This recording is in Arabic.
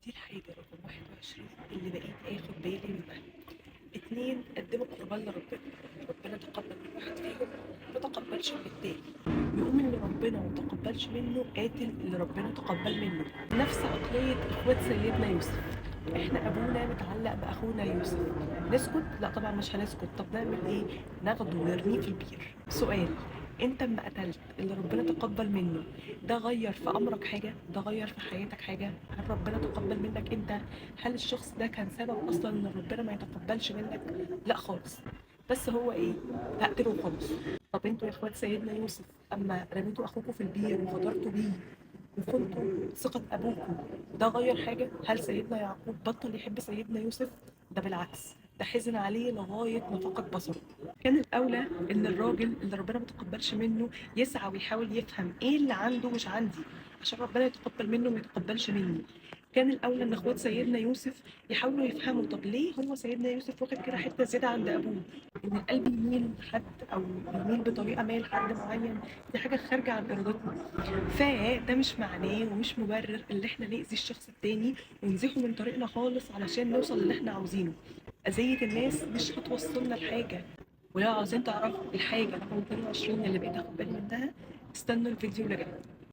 دي الحاجة رقم 21 اللي بقيت آخد بالي منها. 2 قدموا قربان لربنا، ربنا تقبل من واحد فيهم ما تقبلش من التاني، يقوم اللي ربنا ما تقبلش منه قاتل اللي ربنا تقبل منه. نفس عقلية اخوات سيدنا يوسف، احنا ابونا متعلق باخونا يوسف، نسكت؟ لا طبعا مش هنسكت. طب نعمل ايه؟ ناخده ونرميه في البير. سؤال، انت اما قتلت اللي ربنا تقبل منه، ده غير في امرك حاجه؟ ده غير في حياتك حاجه؟ هل ربنا تقبل منك انت؟ هل الشخص ده كان سبب اصلا ان ربنا ما يتقبلش منك؟ لا خالص. بس هو ايه؟ هقتله وخلاص. طب انتوا يا اخوات سيدنا يوسف اما رميتوا اخوكم في البير وغدرتوا بيه وخنتوا ثقة ابوكم، ده غير حاجة؟ هل سيدنا يعقوب بطل يحب سيدنا يوسف؟ ده بالعكس، ده حزن عليه لغاية ما فقد بصره. كان الأولى إن الراجل اللي ربنا ما تقبلش منه يسعى ويحاول يفهم إيه اللي عنده مش عندي، عشان ربنا يتقبل منه وما يتقبلش مني. كان الأولى إن إخوات سيدنا يوسف يحاولوا يفهموا طب ليه هو سيدنا يوسف واخد كده حتة زيادة عند أبوه، إن القلب يميل لحد أو يميل بطريقة ما لحد معين، دي حاجة خارجة عن إرادتنا. فده مش معناه ومش مبرر اللي إحنا نأذي الشخص التاني ونزيحه من طريقنا خالص علشان نوصل للي إحنا عاوزينه. أذية الناس مش هتوصلنا لحاجة. ولو عاوزين تعرفوا الحاجة رقم 22 اللي بقيت اخد بالي منها، استنوا الفيديو اللي جاي.